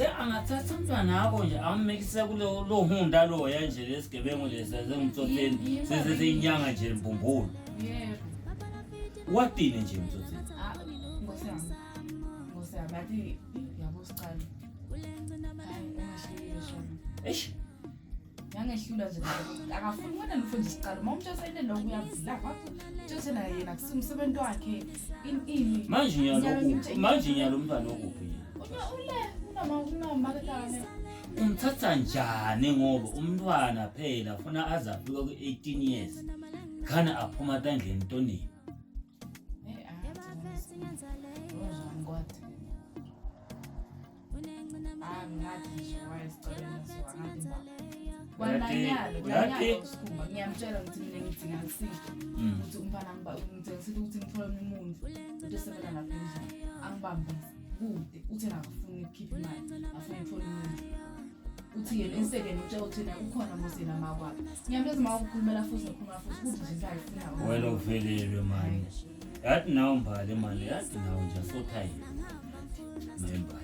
angathatha umntwana wakho nje ammekise kulo hunda lo yanje lesigebengu lesazengitsotseni seseyinyanga nje imbumbulu. Yebo. Wathini nje umtsotseni? Ngosiyami bathi yabo siqala. Hayi ungahlulile shona. Eish. Yangehlula nje akafuni wena nifundisa isiqala. Mawumtshela sayine lo uyavila. Manje na yena kusimsebenzi wakhe ini. Manje nyalo umntwana okuphi? Umthatha njani ngoba umntwana phela ufuna azafika ku-18 years khana aphuma tandleni ntonini. Ngiyamtshela ukuthi mina ngidinga ngisipho ukuthi umfana ngithengisile ukuthi ngithole umuntu ukuthi esebenza lapha endlini angibambise kude uthi akafuni ukukhipha imali afuna ukuthola umuntu uthi yena instead utshela ukuthi ukhona mosela makwabo ngiyambeza mawukhulumela futhi nokhuluma futhi ukuthi nje ayifuna wena uvelelwe manje yathi nawo mbali manje yathi nawo nje sothayini member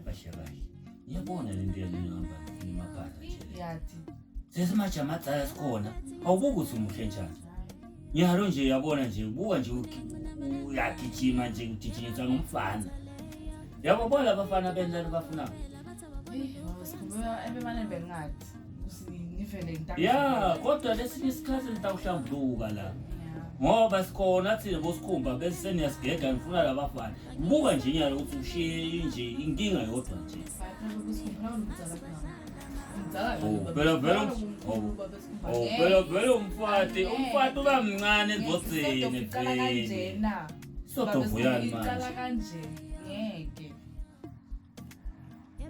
bashakayi ngiyabona lento yalengihamba nemabhala nje yathi sesimaja amadzala sikhona awubuki ukuthi umuhle njani nyalo nje yabona nje buka nje uyagijima nje ugijinyisa ngumfana yabo bona abafana bendlela bafuna sikhumbula ebemane bengathi usinivele ngitaka ya kodwa lesinye isikhathi nitawuhlambuluka la ngoba sikhona thina bosikhumba bese seniyasigega ngifuna labafana buka nje nyalo ukuthi ushiye nje inkinga yodwa nje Velo umfati uba mncane ezotseni vele. Sodovuyani manje. Icala kanje ngeke.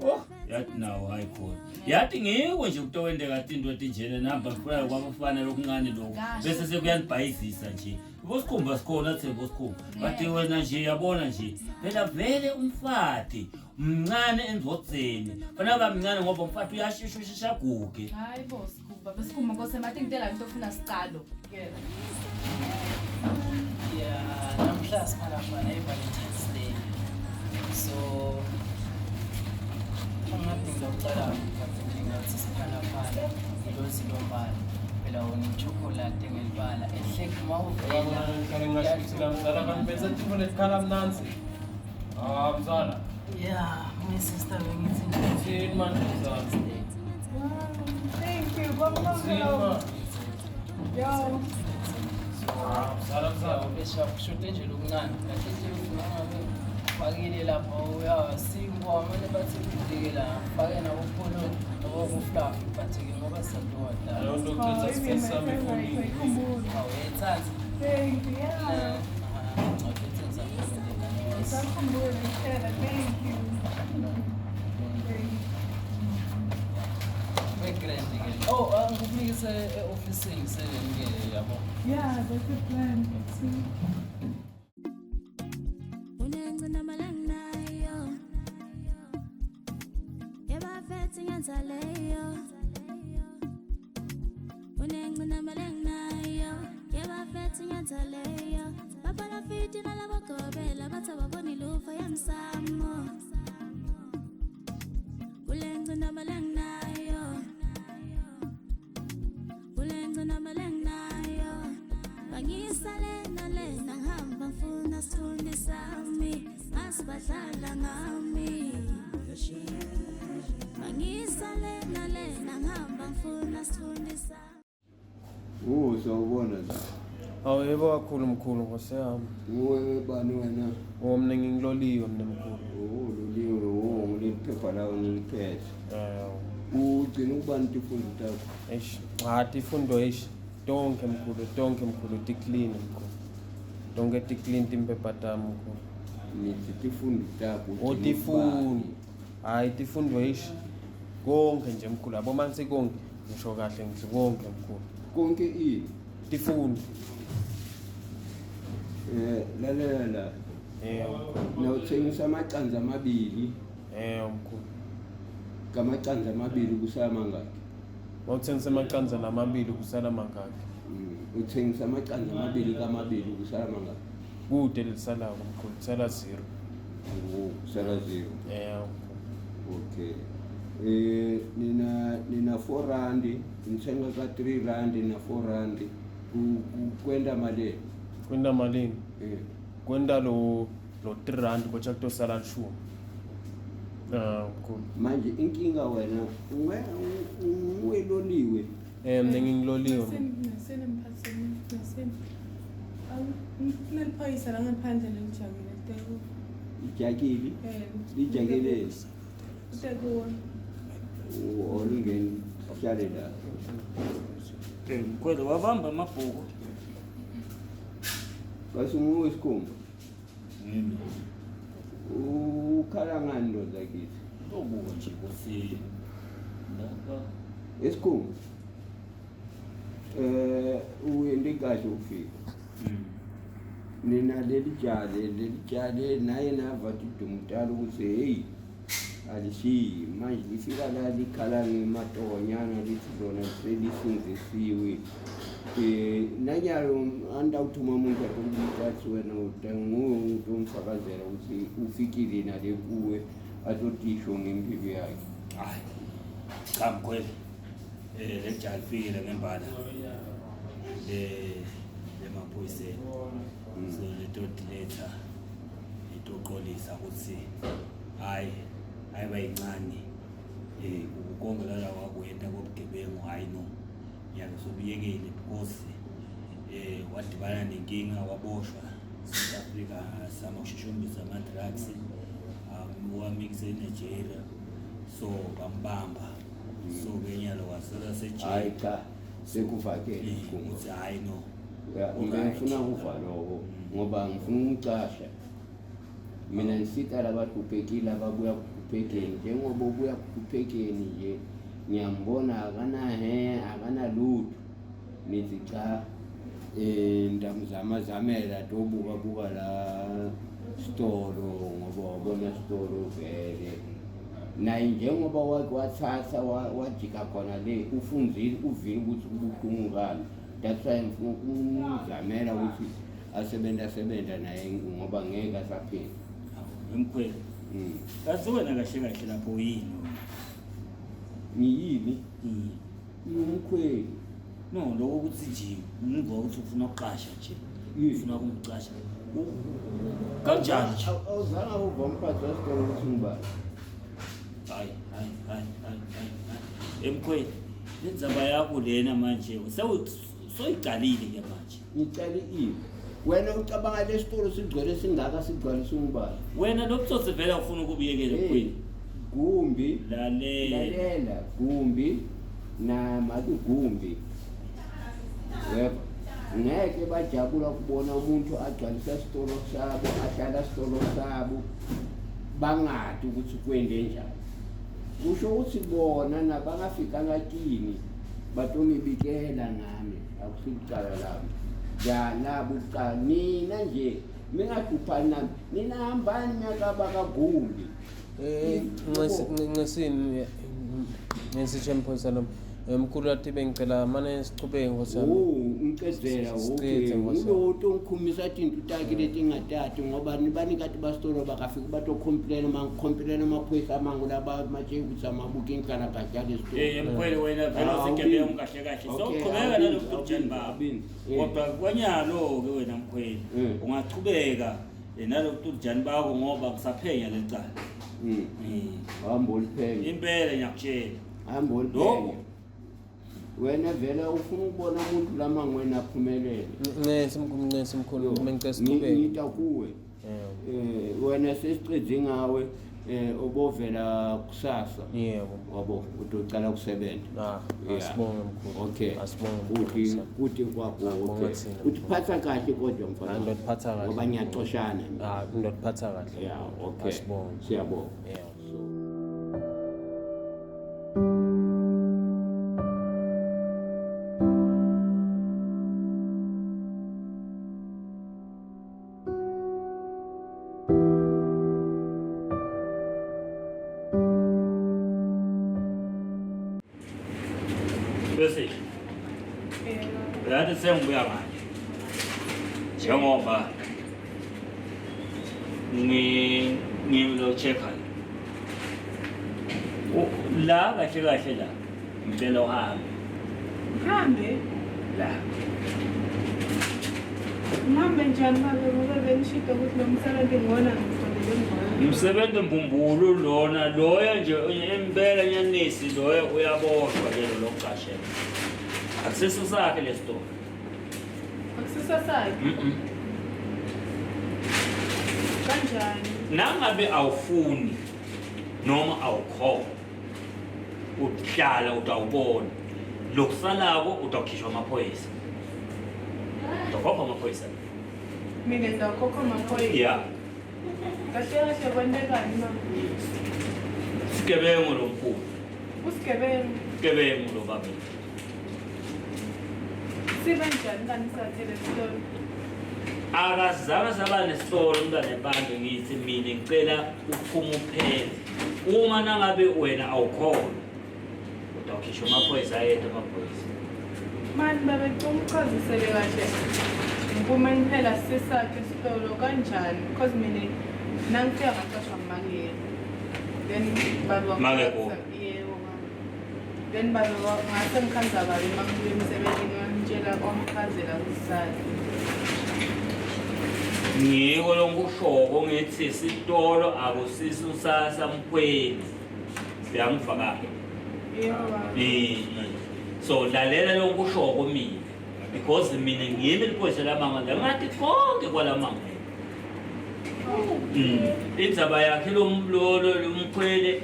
Oh, yathi nawo hayi khona. Yathi ngeke nje kutowendeka into etinjene namba ngifuna kwabafana lokuncane lokho. Bese sekuyanibhayizisa nje. Bosikhumba sikhona the bosikhumba. Bathi wena nje yabona nje. Phela vele umfati mncane enzotseni. Fana bamncane ngoba umfati uyashishushisha guge. Hayi boss kuba besikhuma kose mathi ngitela into ofuna sicalo. Yeah, namhla siphana eValentine's Day. So ngathi ngizocela ngathi siphana phana ilozi lombala. Phela wona ichocolate ngelibala ehleke mawuvela ngale ngashithila mzala kanibese tifone tikhala mnanzi. Mzala. Yeah, my sister bengithi Sini manje mzala. thank you baba. Yo. Mzala ubesha kushote nje lokuncane kahle nje ungabe fakile lapha uyasimbwa manje bathi kudikela fake nabo pholo nabo kufluff bathi ngoba sadodala lo nto kuthatha space sami efoni. awuyethatha Thank you. Yeah. Sakhumbule ngitshela thank you. Oh, ngikunikise e-ofisini selengeke yabo. Yeah, that's a plan. Unengcina malangnayo. Yebafethi ngenzaleyo. Unengcina malangnayo. Yebafethi ngenzaleyo. Baba la fiti na labo gobela batha baboni lufa yamsamo. Ulengcina malangnayo. Ulengcina malangnayo. Bangisale nalena ngihamba ngifuna sithunde sami masibadlala ngami. Bangisale nalena ngihamba ngifuna sithunde sami. Sawubona la. Awu yebo kakhulu mkhulu Nkosi yami. Nguwe bani wena? Mina ngingiloliwe mina mkhulu. Loliwe, ngiliphepha lawo ngiliphethe. Ugcina ukubani tifundo takho? Eish, tifundo eish. Tonke mkhulu ti-clean mkhulu. Tonke ti-clean timpepha tami mkhulu. Nithi tifundo takho. Tifundo. Hayi tifundo eish. Konke nje mkhulu. Yabo manje konke ngisho kahle ngisho konke mkhulu. Konke ini? Tifundo. Lalela. Nawuthengisa amaqanza amabili. Mkhulu. Kamaqanza amabili kusala mangaki? Wawuthengisa amaqanza namabili kusala mangaki? Uthengisa amaqanza amabili kamabili kusala mangaki? Kude lisalayo mkhulu, kusala 0. Kusala 0. Mkhulu. Okay. Nina 4 randi, nithenga ka 3 randi na 4 randi. Kwenda malini? Kwenda malini? Kwenda lo 3 rand kocha kutosala 10. Mkhulu. Manje inkinga wena uyeloliwe. Mina ngingiloliwe. Naliphoyisa la ngaphandle lelijabule Teko. Ijakili? Lijakele. Teko. Olingeni hlale la. Mkhwele wabamba amabhuku. Kasunguwe isikhumba. Yimi. Ukhala ngani ndo zakithi? Obuka nje kosi. Lapha. Isikhumba. Uyende kahle ukufika. Nina leli jale naye navathi dumtala ukuthi hey alishiyi manje lifika la likhala ngematonyana lithi lona selisinzisiwe nanyalo andawuthuma umuntu atomutathi wena utangumuntu omfakazela ukuthi ufikile nale kuwe atotisho ngempilo yakhe. Hayi kamkhwele le jali fikile ngembala lemaphoyiseni so letodiletha itoqolisa ukuthi hayi bayincane ukongela la wakwenda kobugebengu hayi no yabe sobuyekile because wadibana nenkinga waboshwa South Africa samoshushumbisa ama-drugs wamixe eNigeria so bambamba so kenyalo wasela sejele hayi cha sekuvakele ukuthi hayi no ngifuna ukuva lokho ngoba ngifuna umcasha mina ngisita labaduphekile ababuya kuduphekeni njengoba ubuya kuduphekeni nje ngiyambona akanalutho nithi cha ndamzamazamela tobuka la storo ngoba wabona storo vele naye njengoba wathatha wajika khona le ufunzile uvile ukuthi ubuhlungu ngalo that's why ngifuna ukumzamela ukuthi asebenza naye ngoba ngeke asaphila. Mkhwele kazi wena kahle kahle lapho yini ngiyini umkhweli no lokho ukuthi nje ngizwa ukuthi ufuna ukuqasha nje ufuna ukumqasha kanjani nje awuzange uva umphathi wasitolo ukuthi ngibani hayi Mkhwele lenzaba yakho lena manje soyiqalile ke manje ngicale ini wena ucabanga lesitolo sigcwele singaka sigcwalisa umbala wena lobutsotsi vela ufuna ukubiyekela Mkhwele Gumbi lalela Gumbi na madu Gumbi yebo ngeke bajabula kubona umuntu agcwalisa isitolo sabo ahlala isitolo sabo bangathi ukuthi kwende njani kusho ukuthi bona nabangafika ngakini batomibikela ngami akusicala lami ya labo uqala nina nje mingaduphani nami nina hambani nyakabaka Gumbi ngesini ngesitshe mphoyisa lo mkhulu athi bengicela manje sichubeke ngosami ngicezela okay uloto ngikhumisa into taki letingatati ngoba nibani kati basitolo bakafika batocomplain mangicomplain amaphoyisa amangu laba matshe ukuthi amabuki inkala kajake isitolo Mkhwele wena vela sikebe ungahle kahle soqhubeka nalokujani baba kodwa kwanyalo ke wena Mkhwele ungachubeka nalokujani bakho ngoba kusaphenya lecala hamba uliphenya impela ngiyakutshela hamba uliphenya wena vela ufuna ukubona umuntu lamangwena aphumelele ngesimkhulu ngicela sichubeke ngita kuwe wena sesiqedze ngawe obovela kusasa yebo wabo utocala kusebenza asibonge mkhulu okay asibonge ukuthi kwakho okay utiphatha kahle kodwa mfana ndotiphatha kahle ngoba ngiyaxoshana ndotiphatha kahle yeah okay asibonge siyabonga yeah bese yathi sengibuya manje njengoba ngilo checker la kahle kahle la ngicela uhambe Ngihambe. la Ngihambe njani babe ngoba bengishida ukuthi lo msebenzi ngibona ngiqondele ngibona. umsebenzi mbumbulu lona loyo nje impela nyanisi loyo uyaboshwa ke lo kuqashela akusiso sakhe lesitolo Akusisa sakhe kanjani? nangabe awufuni noma awukho uhlala utawubona lokusalako utawukhishwa amaphoyisa utokhopha amaphoyisa Mina ngidakhokha amaphoyisa. ya Kahle kahle kwendekani ma? sigebengu lo mkhulu Usigebengu. sigebengu lo babe Sibe njani kanti sakhe lesitolo? akazange saba nesitolo umntwana ebambe ngithi mina ngicela uphuma uphele uma nangabe wena awukhona utawukhishwa amaphoyisa ayedwa amaphoyisa Mani babe ngicela kahle. Ngiphume ngiphela sisakhe isitolo kanjani? Because mina nangifika ngaqashwa ngimangele. Then baba Makeko. Yebo. Then baba ngase ngikhanza babe mangibuye emsebenzini wangitshela kwamchazela kusakhe. ngiko lonkushoko ngithi isitolo akusiso sasamkhweni siyangifaka Yebo baba. so lalela lonkushoko mina because mina ngiyimi liphoyisa lamanga ngathi konke kwalamanga indzaba yakhe lomkhwele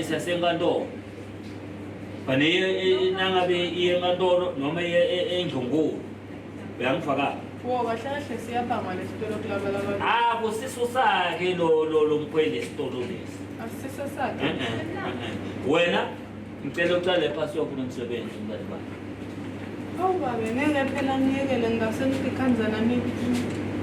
isasenkantolo fanele nangabe iye enkantolo noma iye endlungulu uyangifaka Wo kahle kahle siyabhanga lesitolo kulaba abantu. akusiso sakhe lo mkhwele esitolo lesi Asisiso sakhe. wena ngicela uqale phasi yakho nomsebenzi umntwana bami Hawu babe ngeke phela ngiyekele ngase ngikhanza nami.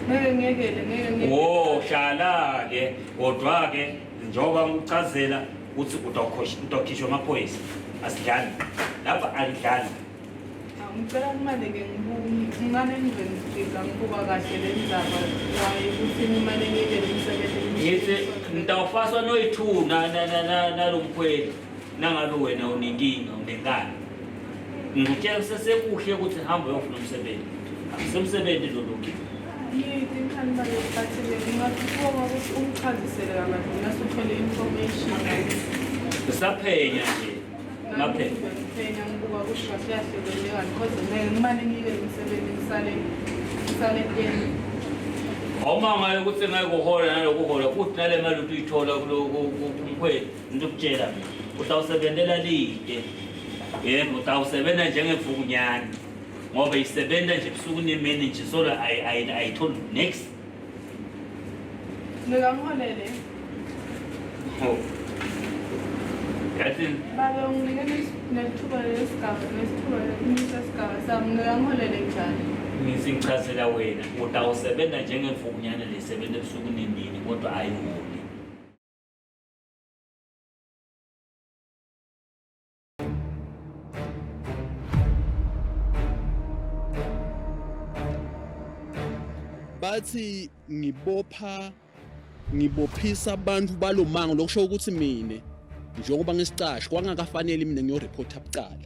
Ngeke. wo hlala ke kodwa ke njengoba ngichazela ukuthi utawukhishwa amaphoyisa asidlali lapha alidlali Ngicela imali ke ngingane ngizenzika ngibuka kahle lendaba waye ukuthi imali ngiyekele umsebenzi. ngithi ngitawufaswa noyi-2 nalo mkhweli nangabe wena unenkinga unenkani ngikutshela kusesekuhle ukuthi hambe uyofuna umsebenzi akusemsebenzi lolokhu Yithi ngani babe bathile ngingakubonga ukuthi ungichazisele kabanzi ngasuthole information. usaphenya nje ngaphela Ngipenya ngibuka ukuthi kahle kahle kwenzekani because ngimane ngiyekele umsebenzi ngisale kuyena. uma ngayo ukuthi ngeke uhola naloku uhola futhi nale mali ukuthi uyithola kumkhweli ngikutshela mina utawusebentela lide yebo utawusebenza njengevukunyani ngoba isebenza nje ebusuku nemini nje solo ayitholi next Ngingangholele. yathi Babe unginikele nethuba lesigaba sami ngingangholele njani? ngisingichazela wena utawusebenza njengevukunyani lesebenza ebusuku nemini kodwa ayiholi bathi ngibophisa abantu balomango lokusho ukuthi mina njengoba ngisicashi kwangakafanele mina ngiyoreport abucala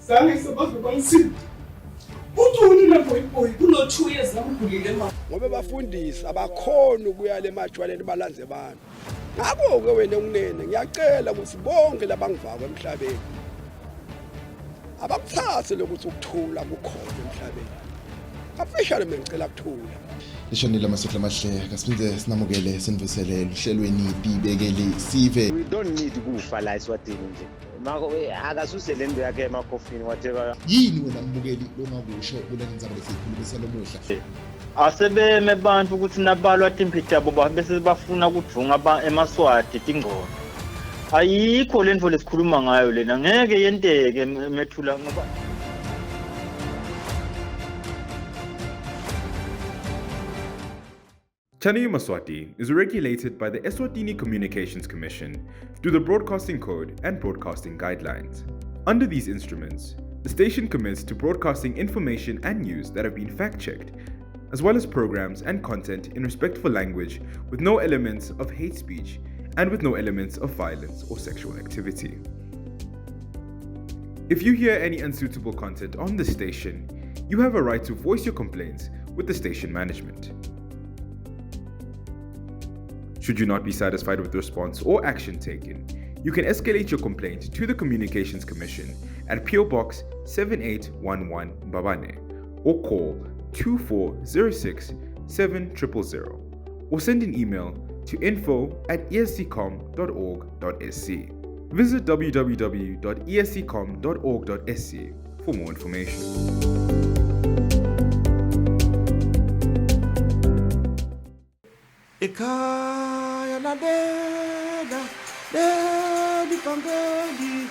Zange sebaze bangisiza. Uthuni lapho iboy kuno 2 years ngikugulile mama. Ngoba bafundisi abakhona ukuya le majwaleni balanze abantu. Ngakho ke wena unene ngiyacela ukuthi bonke labangivaka emhlabeni abakuthathe lokuthi ukuthula kukhona emhlabeni. Officially mina ngicela ukuthula. Lishonile amasokla amahle kasiphinde sinamukele sinvuselele uhlelweni ibekele sive. We don't need kufa la eSwatini nje. Mako akasuse lento yakhe emakhofini whatever. Yini wena mbukeli longakusho kulena indzaba lesikhulumisa lomuhla? Asebeme abantu ukuthi nabalwa temperature boba bese bafuna ukudvunga emaswati tingqondo. Ayikho lento lesikhuluma ngayo lena ngeke yenteke methula ngoba Channel Maswati is regulated by the Eswatini Communications Commission through the Broadcasting Code and Broadcasting Guidelines. Under these instruments, the station commits to broadcasting information and news that have been fact-checked as well as programs and content in respectful language with no elements of hate speech and with no elements of violence or sexual activity. If you hear any unsuitable content on the station, you have a right to voice your complaints with the station management. Should you not be satisfied with the response or action taken, you can escalate your complaint to the Communications Commission at PO Box 7811 Mbabane or call 2406 7000 or send an email to info@esccom.org.sc. Visit www.esccom.org.sc for more information. Ekhaya lalela leli vangeli,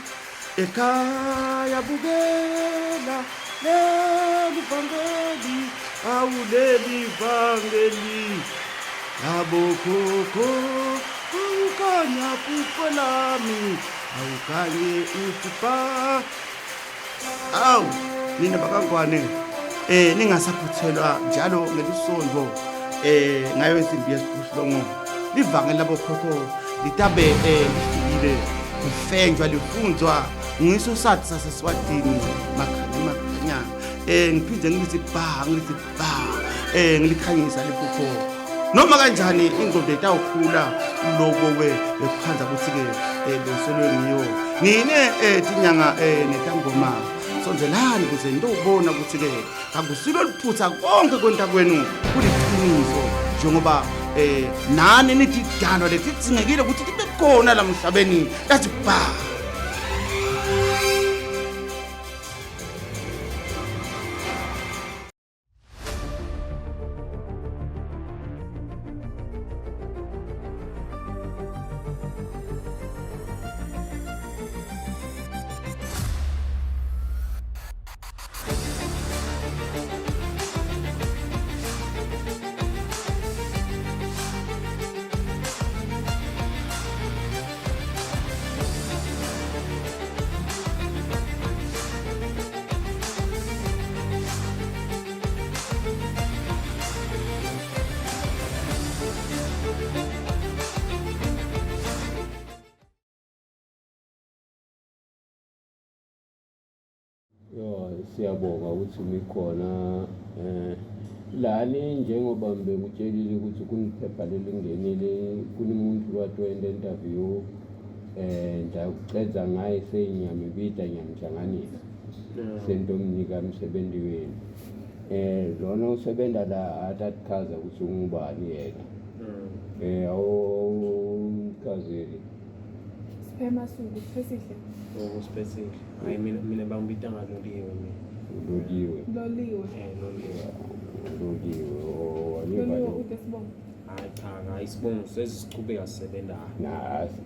ekhaya bukela leli vangeli, awuleli vangeli labokhokho, awukanya phupho lami, awukanye uphupha. Awu nina bakangwane ningasaphuthelwa njalo ngelisonto ngayo insimbi yesiphuhlongo livangeli labokhokho litabe lifikile lifenjwa lifunzwa ngiso sathi saseswatini makhanya ngiphinde ngilithi ba ngilikhanyisa liphupho noma kanjani ingqondo etawukhula lobo ekuphanza ukuthi ke besolwe ngiyo nine tinyanga netangoma sonzelani ukuze ndobona ukuthi ke akusilo liphutha konke kwenta kwenu kuliqiniso njengoba nani nithi dano lethi dzingekile ukuthi libe khona la mhlabeni lathi ba. Siyabonga ukuthi mikhona lani njengoba ngikutshelile ukuthi kuniphepha lelingenile kunomuntu watwenda interview ndakucedza ngaye seyinyamibida nyamhlanganisa sentomnika umsebenzi wenu lona usebenza la atatchaza ukuthi ungubani yena awuchazeli Siphema suku sesihle Specific. I mean, bangibita ngaloliwe mina. Loliwe. Loliwe ukesibongo. Cha, isibongo sesiqhubeka sisebenza.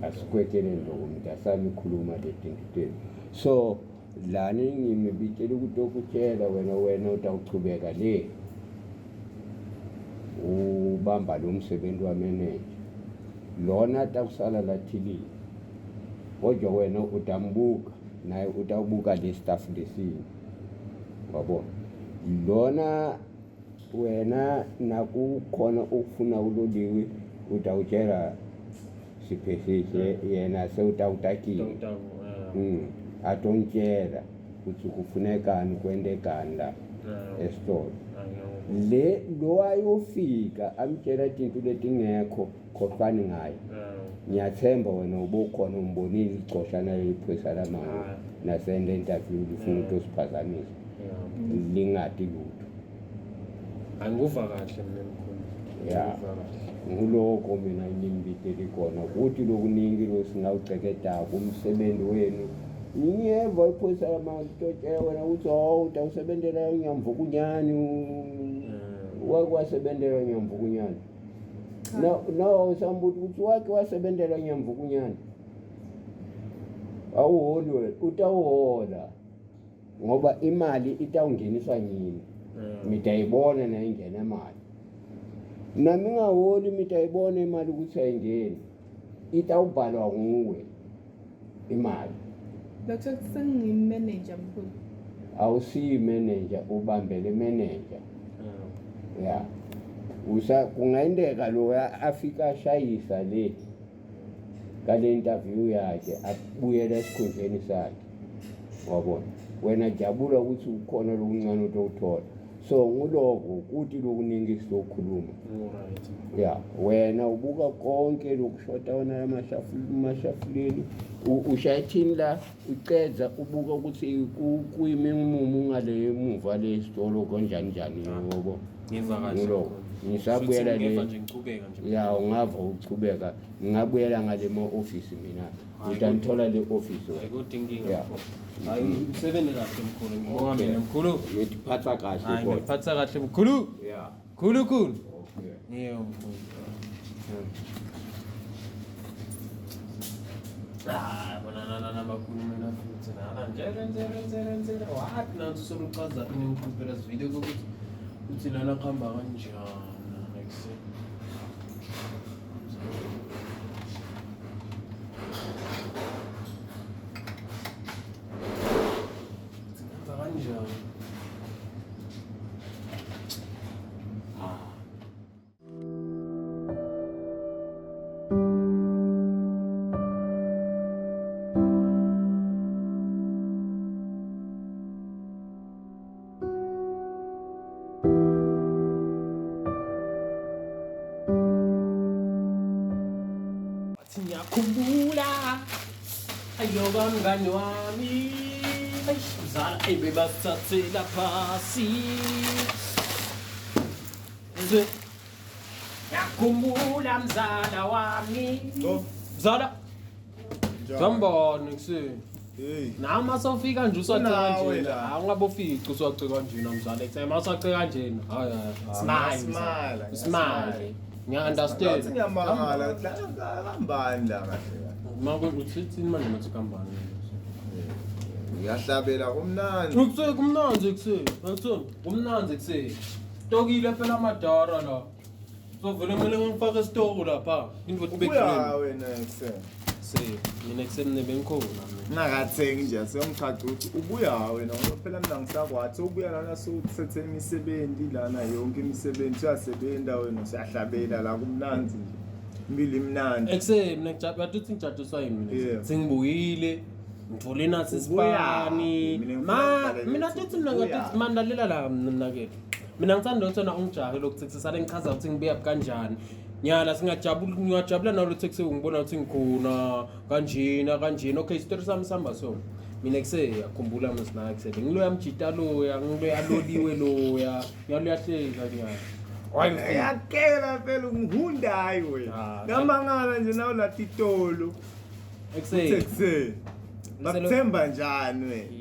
Asikwetele ndomuntu asami ikhuluma letinto. So lani ngimibitela ukuthi okutshela wena utawuchubeka le. Ubamba lo msebenzi wa manager. Lona takusala lathili. Kodwa wena utambuka naye utawubuka le staff lesini wabona lona wena nakukhona ukufuna uloliwe utawutshela siphesihle yena sewutawutakile atontshela ukuthi kufunekani kwendekani la esitolo le lo ayofika amtshela izinto letingekho khohlani ngayo ngiyathemba wena ubukhona umbonile icoshana leliphwesa lamanga nasende interview lifuna ukuthi usiphazamisa lingadi lutho angikuva kahle mina mkhulu nguloko mina ngimbiteli khona ukuthi lokuningi lo singawucekeda umsebenzi wenu ngiyeva iphwesa lamanga utshela wena ukuthi utawusebenzela inyamvukunyani wakwasebenzela inyamvukunyani no sambuthi ukuthi wake wasebenzela inyamvukunyani awuholi wena utawuhola ngoba imali itawungeniswa yini mitayibona na ingena imali nami ngaholi mitayibona imali ukuthi ayingeni itawubhalwa nguwe imali Dr. Sengimanager mkhulu awusiyi manager ubambele manager ya kungayendeka loya afika ashayisa le kale interview yakhe abuyela esikhundleni sakhe wabona wena jabula ukuthi ukhona lokuncane otothola so nguloko kuthi lokuningi sizokhuluma ya wena ubuka konke lokushota wona amashafuleni ushayithini la ucedza ubuka ukuthi kuyimimumu ngale emuva le sitolo kanjani ngobo ngiloko ngisabuyela le ya ungava uqhubeka ngingabuyela ngale office mina utanthola le office ya Seven kahle mkhulu ngibonga mina mkhulu ngiphatha kahle hayi ngiphatha kahle mkhulu ya khulu khulu yebo mkhulu bona bakhulu mina futhi nje what nansi sokuchaza ngikuphela video ukuthi uthi lana khamba kanjani next Ngiyakhumbula ayoba mngani wami ayishuzana ebebasathathela phasi ezwe ngiyakhumbula mzala wami mzala Zambona kuseni nami asofika nje uswaceka kanje angabofica uswaceka kanje namzala ethi masaceka kanje hayi smile ngiya understand ngiyamangala kambani la kahle manje uthini manje mathi kambani ngiyahlabela kumnandi kumnandi kuseni tokile phela amadara la so vele kumele ngifake isitoko lapha into ukuthi uya wena kuseni mina kuseni bengikhona ngakathengi nje siyongichaza ukuthi ubuya wena ngoba phela mina ngisakwathi ubuya lana sokuthethe imisebenzi lana yonke imisebenzi uyasebenza wena siyahlabela la kumnandi nje impilo imnandi ekuseni mina ngijabula ukuthi ngijathiswa yini mina sengibuyile ngithole nathi isipani mina futhi mina ngathi mandalela la mina ke mina ngithanda ukuthona ungijahe lokuthi sale ngichaza ukuthi ngibuya kanjani nyala ngiyajabula nalo text ngibona ukuthi ngikhona kanjena okay story sami sihamba so mina yakhumbula msina kusele ngiloya mjita loya ngiloya loliwe loya ngiyaloyahleka nyala yakela phela ungihundayi wena ngamangala nje nawo la titolo ekuseni ngathemba njani wena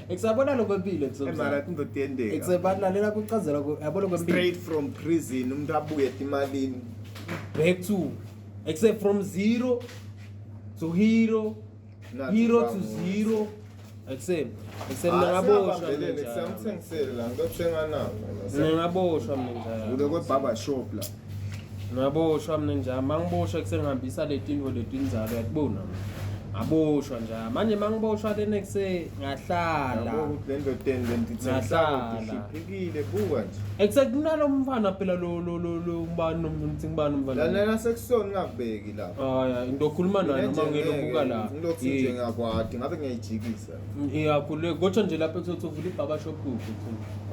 Eksabona lokwempilo emara indodendeka eksebalalela kuchazela yabona kwempilo straight from prison umuntu abuye emalini back to except from zero to hero to zero except ngaboshwa samthengisele la ngothenga nawo ngaboshwa mina njalo kwe barber shop la ngaboshwa mina njalo mangiboshwa kusengihambisa letinzalo yatibona aboshwa nje manje mangiboshwa le next ngahlala ukuthi lento tende ngithengisela iphikile buka nje exact kunalo mfana phela lo ngibani ngibani mfana lana sekusoni ngakubeki lapha ya into okhuluma nayo noma ngelobuka la ngilokhu nje ngakwadi ngabe ngiyijikisa iyakhule kodwa nje lapha ekuthi uvula ibaba shop kuphi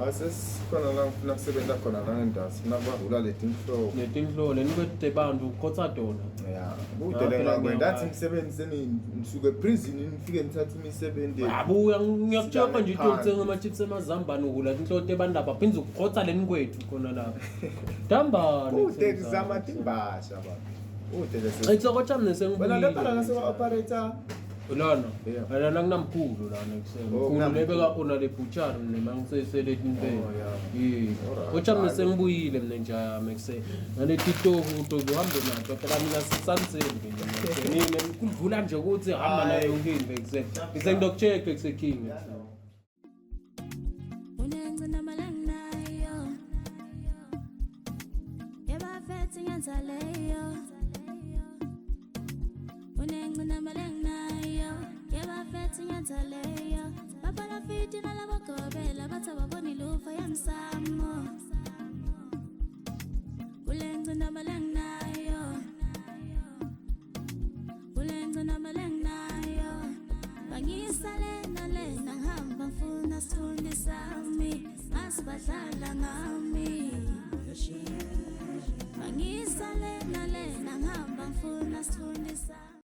asesikhona la ngifuna kusebenza khona la ngendasi funa kwavula letinhlo lenikwete bantu khotsa dona ya udele ngakwenda athi ngisebenziseni ngisuke prison nifike nithatha imisebenzi abuya ngiyakutshela nje uthenga ama chips emazambane ukula inhloto ebandaba phinza ukukhotsa lenikwethu khona lapha dambane udekizama timbasha baba udele ayitsokotsha mina sengibuyile wena lapha ngase operator lana kunamkhulu lana kuseni lebeka khona le butcher mina ngisesele impela kodwa mina sengibuyile mina nje kuseni ngale titofu uhambe nato phela mina sisansembe mina kudlula nje ukuthi hamba nayo yonke into kuseni bese ngidokucheck kuseking unengcina malangnayo yabafethi ngenzaleyo unengcina malangnayo yabafethi ngenzaleyo baba la fiti nalabagobela bathi ababoni lufa yamsamo ngisale nalena ngihamba ngifuna sithunde sami ngasibadlala ngawo